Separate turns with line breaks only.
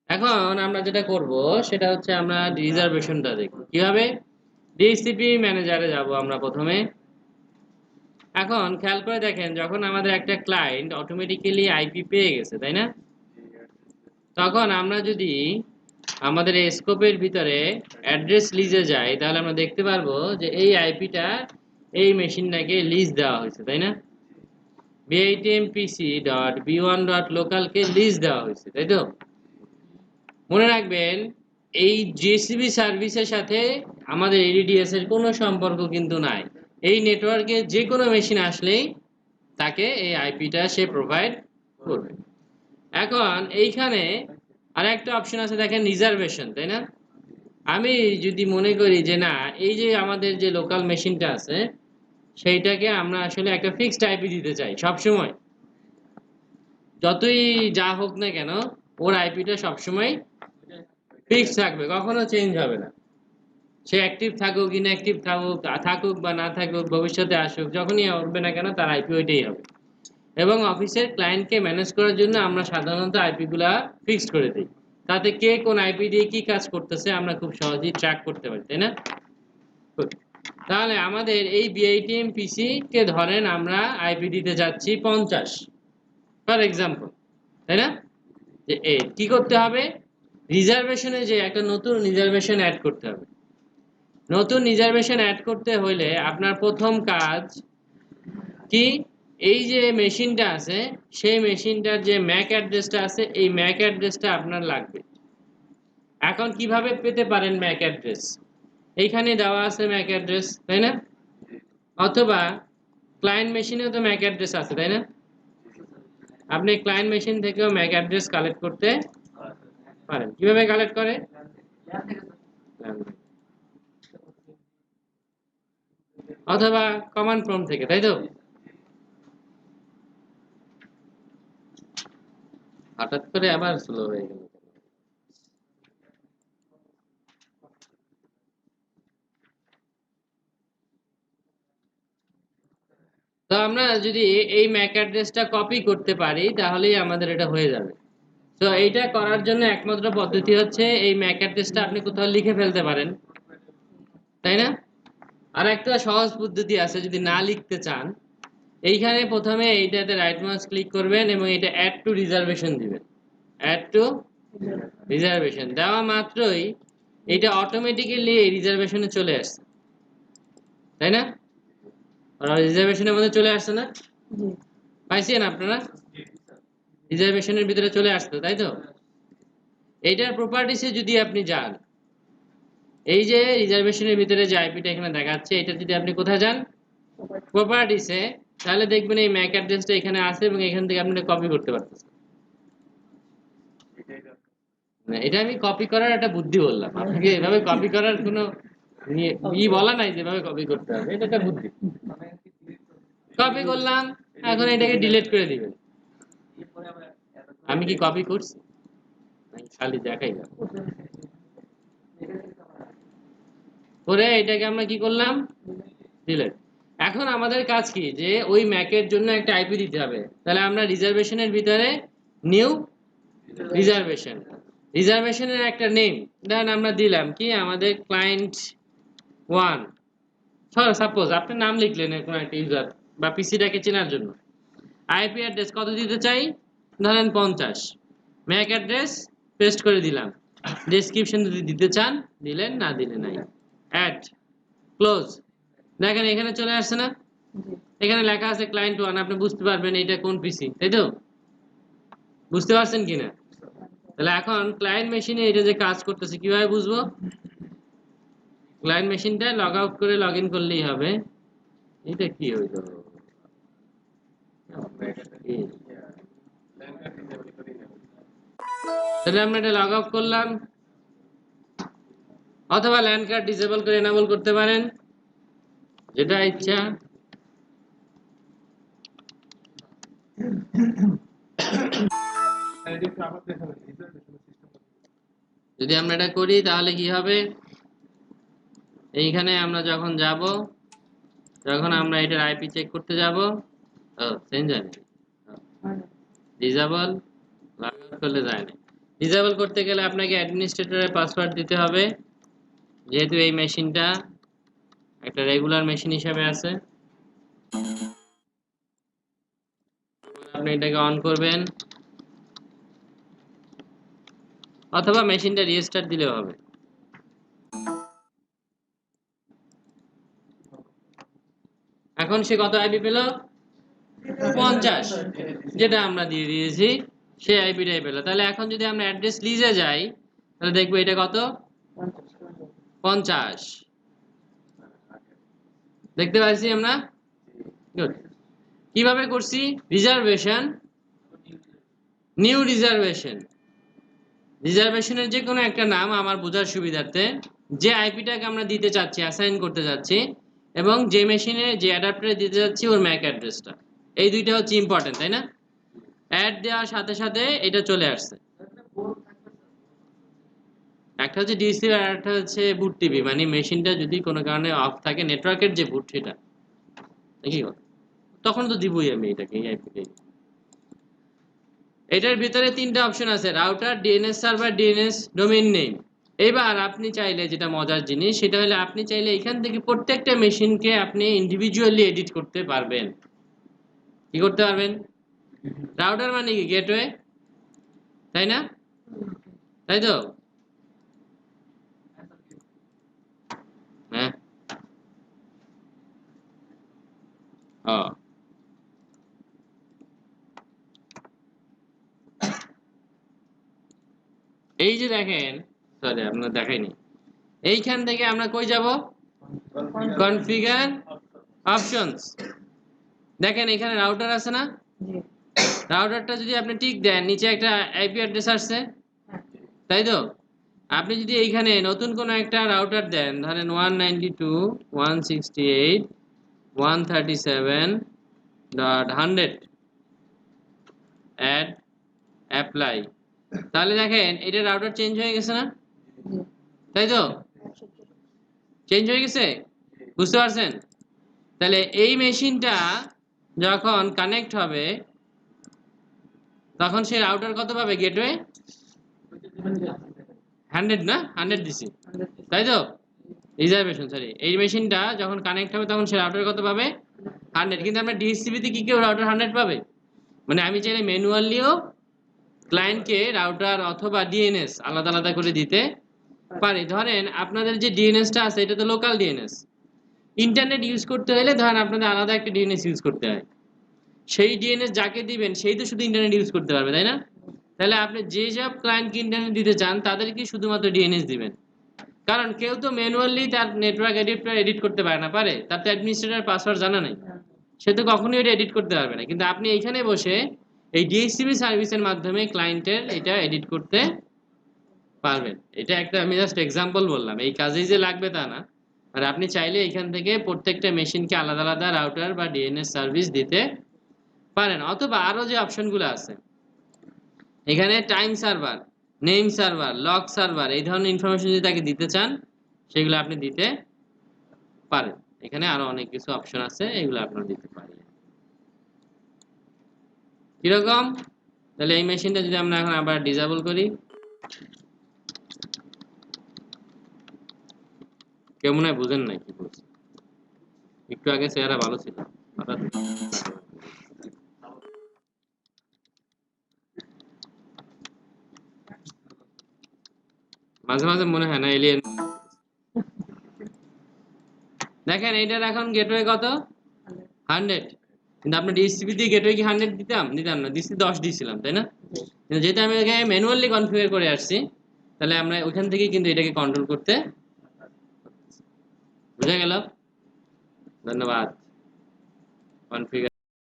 এখন আমরা যেটা করব সেটা হচ্ছে আমরা রিজার্ভেশনটা দেখব কিভাবে। ডিএসসিপি ম্যানেজারে যাব আমরা প্রথমে। এখন খেয়াল করে দেখেন, যখন আমাদের একটা ক্লায়েন্ট অটোমেটিক্যালি আইপি পেয়ে গেছে, তাই না? তখন আমরা যদি আমাদের এই স্কোপের ভিতরে অ্যাড্রেস লিজে যাই, তাহলে আমরা দেখতে পারবো যে এই আইপিটা এই মেশিনটাকে লিজ দেওয়া হয়েছে, তাই না? bitmpc.b1.localকে লিজ দেওয়া হয়েছে, তাই তো? মনে রাখবেন, এই জিএসসিবি সার্ভিসের সাথে আমাদের এডিডিএস এর কোনো সম্পর্ক কিন্তু নাই। এই নেটওয়ার্কে যে কোনো মেশিন আসলেই তাকে এই আইপিটা সে প্রোভাইড করবে। এখন এইখানে আরেকটা অপশন আছে, দেখেন, রিজার্ভেশন, তাই না? আমি যদি মনে করি যে না, এই যে আমাদের যে লোকাল মেশিনটা আছে সেইটাকে আমরা আসলে একটা ফিক্সড আইপি দিতে চাই সবসময়, যতই যা হোক না কেন ওর আইপিটা সবসময় ফিক্সড থাকবে, কখনো চেঞ্জ হবে না। সে অ্যাক্টিভ থাকুক, ইনঅ্যাক্টিভ থাকুক, থাকুক বা না থাকুক, ভবিষ্যতে আসুক, যখনই উঠবে না কেন তার আইপি ওইটাই হবে। এবং অফিসের ক্লায়েন্টকে ম্যানেজ করার জন্য আমরা সাধারণত আইপি গুলা ফিক্সড করে দিই, তাতে কে কোন আইপি দিয়ে কি কাজ করতেছে আমরা খুব সহজেই ট্র্যাক করতে পারি, তাই না? তাহলে আমাদের এই বিআইটিএম পিসি কে ধরেন আমরা আইপি দিতে যাচ্ছি 50 ফর এক্সাম্পল, তাই না? যে কি করতে হবে, রিজার্ভেশনে যে একটা নতুন রিজার্ভেশন অ্যাড করতে হবে। নতুন রিজার্ভেশন অ্যাড করতে হলে আপনার প্রথম কাজ কি, এই যে মেশিনটা আছে সেই মেশিনটার যে ম্যাক অ্যাড্রেসটা আছে এই ম্যাক অ্যাড্রেসটা আপনার লাগবে। এখন কিভাবে পেতে পারেন ম্যাক অ্যাড্রেস? এইখানে দেওয়া আছে ম্যাক অ্যাড্রেস, তাই না? অথবা ক্লায়েন্ট মেশিনেও তো ম্যাক অ্যাড্রেস আছে, তাই না? আপনি ক্লায়েন্ট মেশিন থেকেও ম্যাক অ্যাড্রেস কালেক্ট করতে পারেন। কিভাবে কালেক্ট করে? অথবা কমান্ড প্রম্পট থেকে, তাই তো? হঠাৎ করে আবার স্লো হয়ে গেল। তো আমরা যদি এই ম্যাক অ্যাড্রেসটা কপি করতে পারি তাহলেই আমাদের এটা হয়ে যাবে। তো এইটা করার জন্য একমাত্র পদ্ধতি হচ্ছে এই ম্যাক অ্যাড্রেসটা আপনি কোথাও লিখে ফেলতে পারেন, তাই না? আর একটা সহজ পদ্ধতি আছে, যদি না লিখতে চান, এইখানে প্রথমে এইটাতে রাইট মাউস ক্লিক করবেন এবং এটা অ্যাড টু রিজার্ভেশন দিবেন। অ্যাড টু রিজার্ভেশন দেওয়া মাত্রই এটা অটোমেটিক্যালি এই রিজার্ভেশনে চলে আসছে, তাই না? রিজার্ভেশনের মধ্যে চলে আসছে না? পাইছেন আপনারা? রিজার্ভেশনের ভিতরে চলে আসছে, তাই তো? এইটার প্রপার্টিসে যদি আপনি যান, এই যে রিজার্ভেশনের ভিতরে যে আইপিটা এখানে দেখাচ্ছে, এটা যদি আপনি কোথায় যান, প্রপার্টিসে, তাহলে দেখবেন এই ম্যাক অ্যাড্রেসটা এখানে আছে এবং এখান থেকে আপনি কপি করতে পারতেছেন। এটা আমি কপি করার একটা বুদ্ধি বললাম আপনাকে, এভাবে কপি করার কোনো বলা নাই যেভাবে কপি করতে হবে, এটা একটা বুদ্ধি। কপি করলাম, এখন এটাকে ডিলিট করে দিবেন। আমি কি কপি করছি? খালি দেখাই না করে এটাকে আমরা কি করলাম, ডিলিট। এখন আমাদের কাজ কি, যে ওই ম্যাকের জন্য একটা আইপি দিতে হবে। তাহলে আমরা রিজার্ভেশনের ভিতরে নিউ রিজার্ভেশন, রিজার্ভেশনের একটা নেম দেন আমরা দিলাম কি, আমাদের ক্লায়েন্ট 1। সাপোজ আপনি নাম লিখলেন কোনো একটা ইউজার বা পিসিটাকে চেনার জন্য। আইপি অ্যাড্রেস কত দিতে চাই, ধরেন 50। ম্যাক অ্যাড্রেস পেস্ট করে দিলাম। ডেসক্রিপশন যদি দিতে চান দিলেন, না দিলে নাই। Add, close. দেখেন এখানে চলে আসছে না? এখানে লেখা আছে ক্লায়েন্ট 1, আপনি বুঝতে পারবেন এটা কোন পিসি, তাই তো? বুঝতে পারছেন কিনা? তাহলে এখন ক্লায়েন্ট মেশিনে এটা যে কাজ করতেছে কিভাবে বুঝবো? ক্লায়েন্ট মেশিনটা লগ আউট করে লগ ইন করলেই হবে। এটা কি হইলো? তাহলে আমরা এটা লগ আউট করলাম, অথবা ল্যান্ড কার্ড ডিসেবল করে এনাবল করতে পারেন, যেটা ইচ্ছা। যদি আমরা এটা করি তাহলে কি হবে, এইখানে আমরা যখন যাব, যখন আমরা এটার আইপি চেক করতে যাব, চেঞ্জ হয় না, ডিসেবল লগ আউট করলে যায় না। ডিসেবল করতে গেলে আপনাকে অ্যাডমিনিস্ট্রেটরের পাসওয়ার্ড দিতে হবে, যেহেতু এই মেশিনটা একটা রেগুলার মেশিন হিসেবে আছে। আপনি এটাকে অন করবেন অথবা মেশিনটা রিস্টার্ট দিলেও হবে। এখন সে কত আইপি পেল? 50, যেটা আমরা দিয়ে দিয়েছি সে আইপিটাই পেল। তাহলে এখন যদি আমরা অ্যাড্রেস লিজে যাই তাহলে দেখবো এটা কত? 50 দেখতে পাচ্ছি আমরা। গুড। কিভাবে করছি? Reservation, new reservation. রিজার্ভেশনের যে কোনো একটা নাম আমার বোঝার সুবিধার্থে যে আইপিটাকে আমরা দিতে চাচ্ছি, অ্যাসাইন করতে যাচ্ছি, এবং যে মেশিনে যে অ্যাডাপ্টারে দিতে যাচ্ছি ওর ম্যাক অ্যাড্রেসটা, এই দুইটা হচ্ছে ইম্পর্টেন্ট, তাই না? অ্যাড দেওয়ার সাথে সাথে এটা চলে আসছে। একটা হচ্ছে ডিসি আর একটা হচ্ছে বুট টিভি, মানে মেশিনটা যদি কোনো কারণে অফ থাকে, নেটওয়ার্কের যে বুট সেটা কি কথা, তখন তো দিবই আমি এটাকে এই আইপিতে। এটার ভিতরে তিনটা অপশন আছে, router, DNS server, DNS domain name. এবার আপনি চাইলে, যেটা মজার জিনিস সেটা হলে আপনি চাইলে এখান থেকে প্রত্যেকটা মেশিনকে আপনি ইন্ডিভিজুয়ালি এডিট করতে পারবেন। কি করতে পারবেন? রাউটার মানে কি? গেটওয়ে, তাই না? তাই তো? হ্যাঁ। ও, এই যে দেখেন, সরি আপনার দেখাইনি, এইখান থেকে আমরা কই যাব? Configure options. দেখেন এখানে রাউটার আছে না? রাউটারটা যদি আপনি টিক দেন, নিচে একটা আইপি অ্যাড্রেস আসছে, তাই তো? আপনি যদি এইখানে নতুন কোনো একটা রাউটার দেন, ধরেন 192.168.137.100, অ্যাড, অ্যাপ্লাই, তাহলে দেখেন এটা রাউটার চেঞ্জ হয়ে গেছে না? তাই তো? চেঞ্জ হয়ে গেছে, বুঝতে পারছেন? তাহলে এই মেশিনটা যখন কানেক্ট হবে তখন সে রাউটার কত পাবে? গেটওয়ে 100 না? 100 দিছি, তাই তো? রিজার্ভেশন, সরি, এই মেশিনটা যখন কানেক্ট হবে তখন সে রাউটার কত পাবে? 100। কিন্তু আমরা ডিএসসিপি তে কি কেউ রাউটার 100 পাবে? মানে আমি চাইলে ম্যানুয়ালিও ক্লায়েন্টকে রাউটার অথবা ডিএনএস আলাদা আলাদা করে দিতে পারি। ধরেন আপনাদের যে ডিএনএসটা আছে এটা তো লোকাল ডিএনএস, ইন্টারনেট ইউজ করতে হলে ধরেন আপনাদের আলাদা একটা ডিএনএস ইউজ করতে হয়। সেই ডিএনএস যাকে দিবেন সেই তো শুধু ইন্টারনেট ইউজ করতে পারবে, তাই না? তাহলে আপনি যে সব ক্লায়েন্টকে ইন্টারনেট দিতে চান তাদেরকে শুধুমাত্র ডিএনএস দিবেন। কারণ কেউ তো ম্যানুয়ালি তার নেটওয়ার্ক এডিট করতে পারে না, পারে? তার তো অ্যাডমিনিস্ট্রেটর পাসওয়ার্ড জানা নেই, সে তো কখনোই এটা এডিট করতে পারবে না। কিন্তু আপনি এইখানে বসে এই ডিএসসিপি সার্ভিসের মাধ্যমে ক্লায়েন্টের এটা এডিট করতে পারবেন। এটা একটা আমি জাস্ট এক্সাম্পল বললাম, এই কাজেই যে লাগবে তা না। আর আপনি চাইলে এখান থেকে প্রত্যেকটা মেশিনকে আলাদা আলাদা রাউটার বা ডিএনএস সার্ভিস দিতে পারেন। অথবা আরো যে অপশনগুলো আছে এখানে, time server, name server, log server, এই ধরনের ইনফরমেশন যদি তাকে দিতে চান সেগুলো আপনি দিতে পারেন। এখানে আরো অনেক কিছু অপশন আছে, এগুলো আপনারা দিতে পারেন। কিরকম? তাহলে এই মেশিনটা যদি আমরা এখন আবার ডিসেবল করি, কেউ মনে হয় বুঝেন নাই কি বলছি। একটু আগে চেহারা ভালো ছিল, হঠাৎ মাঝে মাঝে মনে হয় না এলিয়েন। দেখেন এইটার এখন গেটওয়ে কত? 100। কিন্তু আপনার ডিএসসিপি দিয়ে গেটওয়ে কি 100 দিতাম? দিতাম না, ডিসি 10 দিয়েছিলাম, তাই না? কিন্তু যেহেতু আমি এখানে ম্যানুয়ালি কনফিগার করে আসছি, তাহলে আমরা ওখান থেকে কিন্তু এটাকে কন্ট্রোল করতে, বুঝা গেল? ধন্যবাদ। কনফিগার